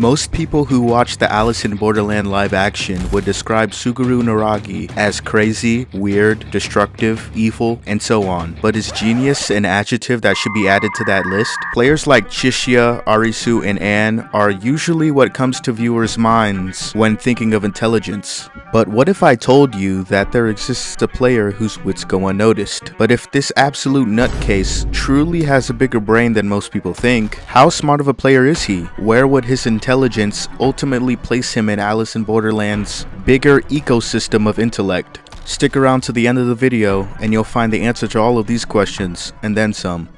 Most people who watch the Alice in Borderland live action would describe Suguru Niragi as crazy, weird, destructive, evil, and so on. But is genius an adjective that should be added to that list? Players like Chishiya, Arisu, and Anne are usually what comes to viewers' minds when thinking of intelligence. But what if I told you that there exists a player whose wits go unnoticed? But if this absolute nutcase truly has a bigger brain than most people think, how smart of a player is he? Where would his intelligence ultimately place him in Alice in Borderland's bigger ecosystem of intellect? Stick around to the end of the video and you'll find the answer to all of these questions, and then some.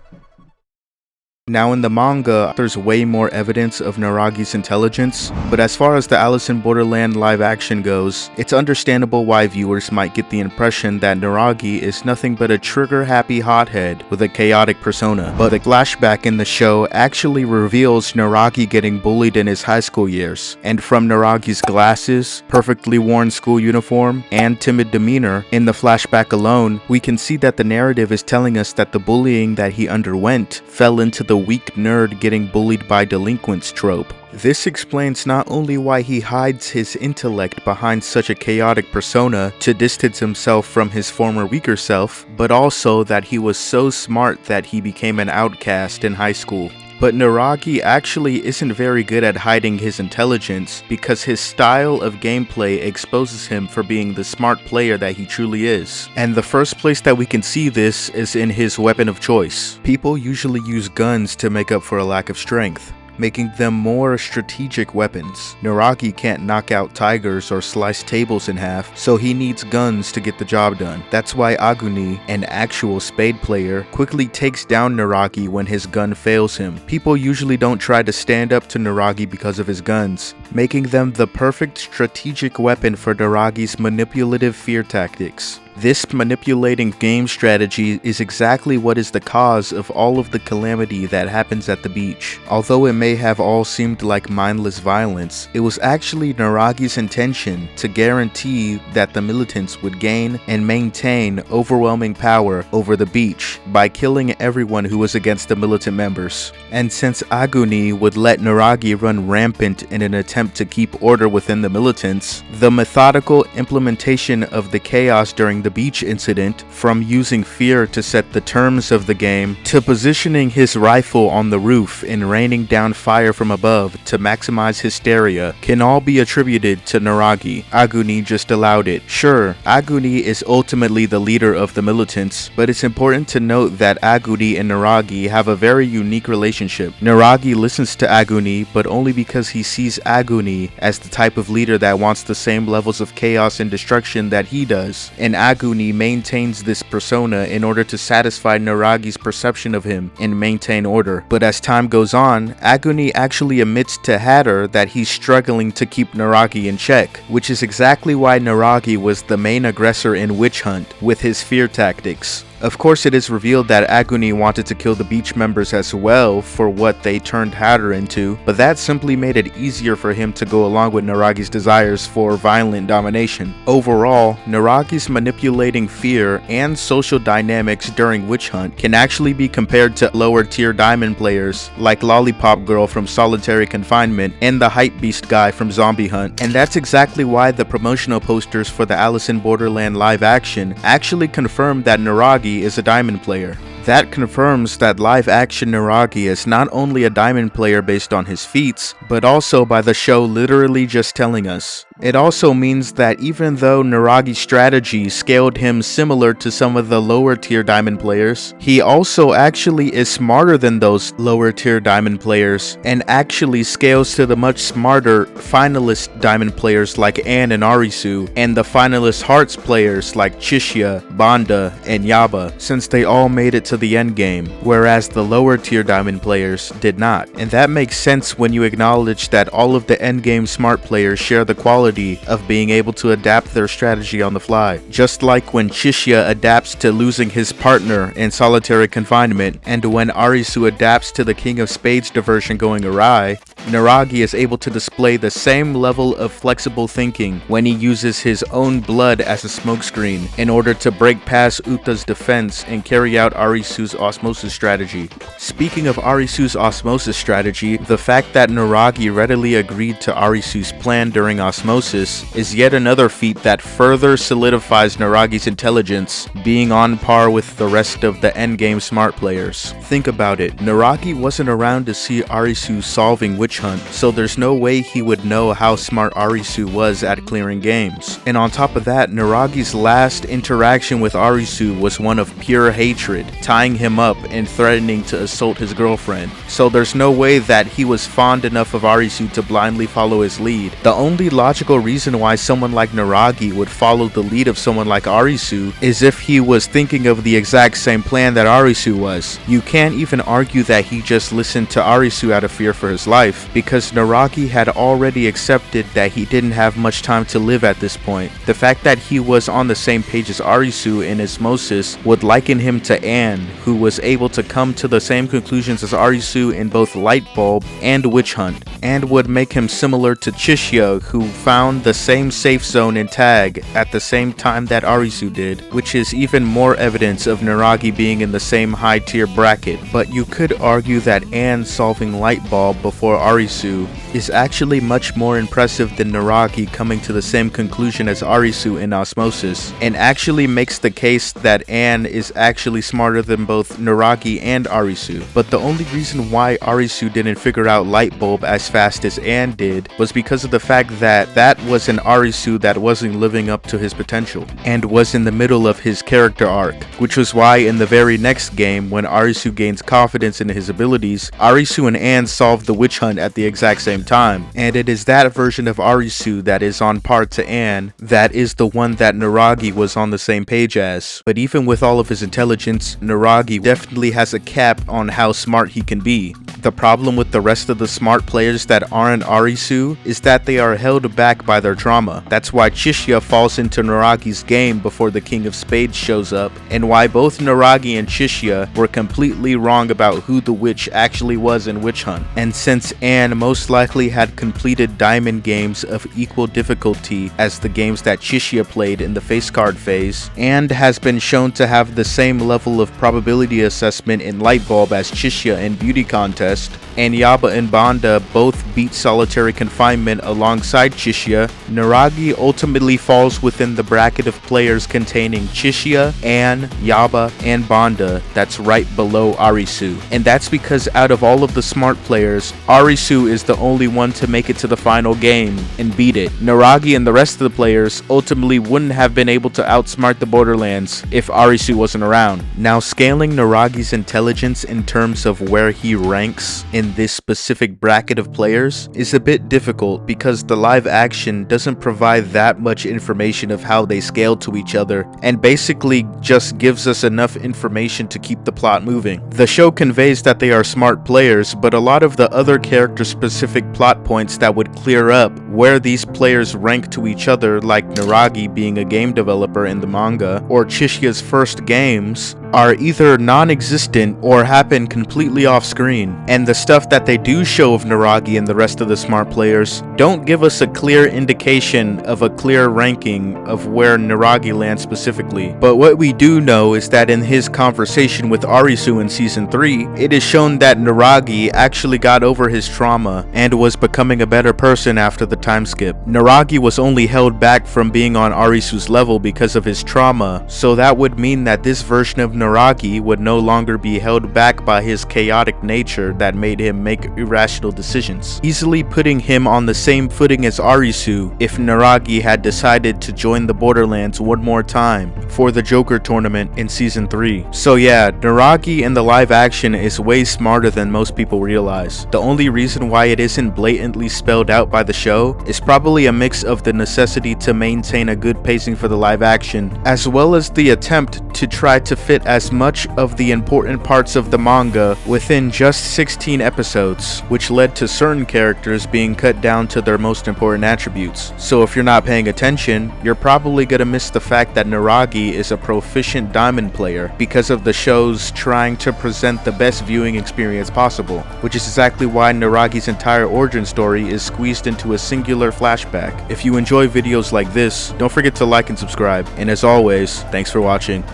Now in the manga, there's way more evidence of Niragi's intelligence, but as far as the Alice in Borderland live action goes, it's understandable why viewers might get the impression that Niragi is nothing but a trigger-happy hothead with a chaotic persona. But a flashback in the show actually reveals Niragi getting bullied in his high school years, and from Niragi's glasses, perfectly worn school uniform, and timid demeanor, in the flashback alone, we can see that the narrative is telling us that the bullying that he underwent fell into the weak nerd getting bullied by delinquents trope. This explains not only why he hides his intellect behind such a chaotic persona to distance himself from his former weaker self, but also that he was so smart that he became an outcast in high school. But Niragi actually isn't very good at hiding his intelligence because his style of gameplay exposes him for being the smart player that he truly is. And the first place that we can see this is in his weapon of choice. People usually use guns to make up for a lack of strength, making them more strategic weapons. Niragi can't knock out tigers or slice tables in half, so he needs guns to get the job done. That's why Aguni, an actual spade player, quickly takes down Niragi when his gun fails him. People usually don't try to stand up to Niragi because of his guns, making them the perfect strategic weapon for Niragi's manipulative fear tactics. This manipulating game strategy is exactly what is the cause of all of the calamity that happens at the beach. Although it may have all seemed like mindless violence, it was actually Niragi's intention to guarantee that the militants would gain and maintain overwhelming power over the beach by killing everyone who was against the militant members. And since Aguni would let Niragi run rampant in an attempt to keep order within the militants, the methodical implementation of the chaos during the beach incident, from using fear to set the terms of the game, to positioning his rifle on the roof and raining down fire from above to maximize hysteria, can all be attributed to Niragi. Aguni just allowed it. Sure, Aguni is ultimately the leader of the militants, but it's important to note that Aguni and Niragi have a very unique relationship. Niragi listens to Aguni, but only because he sees Aguni as the type of leader that wants the same levels of chaos and destruction that he does, and Aguni maintains this persona in order to satisfy Niragi's perception of him and maintain order. But as time goes on, Aguni actually admits to Hatter that he's struggling to keep Niragi in check, which is exactly why Niragi was the main aggressor in Witch Hunt with his fear tactics. Of course, it is revealed that Aguni wanted to kill the beach members as well for what they turned Hatter into, but that simply made it easier for him to go along with Niragi's desires for violent domination. Overall, Niragi's manipulating fear and social dynamics during Witch Hunt can actually be compared to lower tier diamond players like Lollipop Girl from Solitary Confinement and the Hype Beast guy from Zombie Hunt. And that's exactly why the promotional posters for the Alice in Borderland live action actually confirmed that Niragi is a diamond player. That confirms that live action Niragi is not only a diamond player based on his feats, but also by the show literally just telling us. It also means that even though Niragi's strategy scaled him similar to some of the lower tier diamond players, he also actually is smarter than those lower tier diamond players and actually scales to the much smarter finalist diamond players like Anne and Arisu, and the finalist hearts players like Chishiya, Banda, and Yaba, since they all made it to the end game, whereas the lower tier diamond players did not. And that makes sense when you acknowledge that all of the end game smart players share the quality of being able to adapt their strategy on the fly. Just like when Chishiya adapts to losing his partner in Solitary Confinement, and when Arisu adapts to the King of Spades diversion going awry, Niragi is able to display the same level of flexible thinking when he uses his own blood as a smokescreen in order to break past Uta's defense and carry out Arisu's osmosis strategy. Speaking of Arisu's osmosis strategy, the fact that Niragi readily agreed to Arisu's plan during osmosis is yet another feat that further solidifies Niragi's intelligence, being on par with the rest of the endgame smart players. Think about it, Niragi wasn't around to see Arisu solving Witch Hunt, so there's no way he would know how smart Arisu was at clearing games. And on top of that, Niragi's last interaction with Arisu was one of pure hatred, tying him up and threatening to assault his girlfriend. So there's no way that he was fond enough of Arisu to blindly follow his lead. The only logical reason why someone like Niragi would follow the lead of someone like Arisu is if he was thinking of the exact same plan that Arisu was. You can't even argue that he just listened to Arisu out of fear for his life, because Niragi had already accepted that he didn't have much time to live at this point. The fact that he was on the same page as Arisu in osmosis would liken him to Anne, who was able to come to the same conclusions as Arisu in both Light Bulb and Witch Hunt, and would make him similar to Chishiya, who found the same safe zone in Tag at the same time that Arisu did, which is even more evidence of Niragi being in the same high tier bracket. But you could argue that Anne solving Light Bulb before Arisu is actually much more impressive than Niragi coming to the same conclusion as Arisu in osmosis, and actually makes the case that Anne is actually smarter than both Niragi and Arisu. But the only reason why Arisu didn't figure out Light Bulb as fast as Anne did was because of the fact that that was an Arisu that wasn't living up to his potential and was in the middle of his character arc, which was why in the very next game, when Arisu gains confidence in his abilities, Arisu and Anne solve the Witch Hunt at the exact same time. And it is that version of Arisu that is on par to Anne that is the one that Niragi was on the same page as. But even with all of his intelligence, Niragi definitely has a cap on how smart he can be. The problem with the rest of the smart players that aren't Arisu is that they are held back by their trauma. That's why Chishiya falls into Niragi's game before the King of Spades shows up, and why both Niragi and Chishiya were completely wrong about who the witch actually was in Witch Hunt. And since Anne most likely had completed diamond games of equal difficulty as the games that Chishiya played in the face card phase, and has been shown to have the same level of probability assessment in Light Bulb as Chishiya in Beauty Contest, and Yaba and Banda both beat solitary confinement alongside Chishiya, Niragi ultimately falls within the bracket of players containing Chishiya, Anne, Yaba, and Banda that's right below Arisu. And that's because out of all of the smart players, Arisu is the only one to make it to the final game and beat it. Niragi and the rest of the players ultimately wouldn't have been able to outsmart the Borderlands if Arisu wasn't around. Now, scaling Niragi's intelligence in terms of where he ranks in this specific bracket of players is a bit difficult because the live action doesn't provide that much information of how they scale to each other, and basically just gives us enough information to keep the plot moving. The show conveys that they are smart players, but a lot of the other character specific plot points that would clear up where these players rank to each other, like Niragi being a game developer in the manga, or Chishiya's first games, are either non-existent or happen completely off screen. And the stuff that they do show of Niragi and the rest of the smart players don't give us a clear indication of a clear ranking of where Niragi lands specifically. But what we do know is that in his conversation with Arisu in Season 3, it is shown that Niragi actually got over his trauma and was becoming a better person after the time skip. Niragi was only held back from being on Arisu's level because of his trauma, so that would mean that this version of Niragi would no longer be held back by his chaotic nature that made him make irrational decisions, easily putting him on the same footing as Arisu if Niragi had decided to join the Borderlands one more time for the Joker tournament in Season 3. So yeah, Niragi in the live action is way smarter than most people realize. The only reason why it isn't blatantly spelled out by the show is probably a mix of the necessity to maintain a good pacing for the live action, as well as the attempt to try to fit as much of the important parts of the manga within just 16 episodes, which led to certain characters being cut down to their most important attributes. So if you're not paying attention, you're probably gonna miss the fact that Niragi Niragi is a proficient diamond player because of the show's trying to present the best viewing experience possible, which is exactly why Niragi's entire origin story is squeezed into a singular flashback. If you enjoy videos like this, don't forget to like and subscribe, and as always, thanks for watching.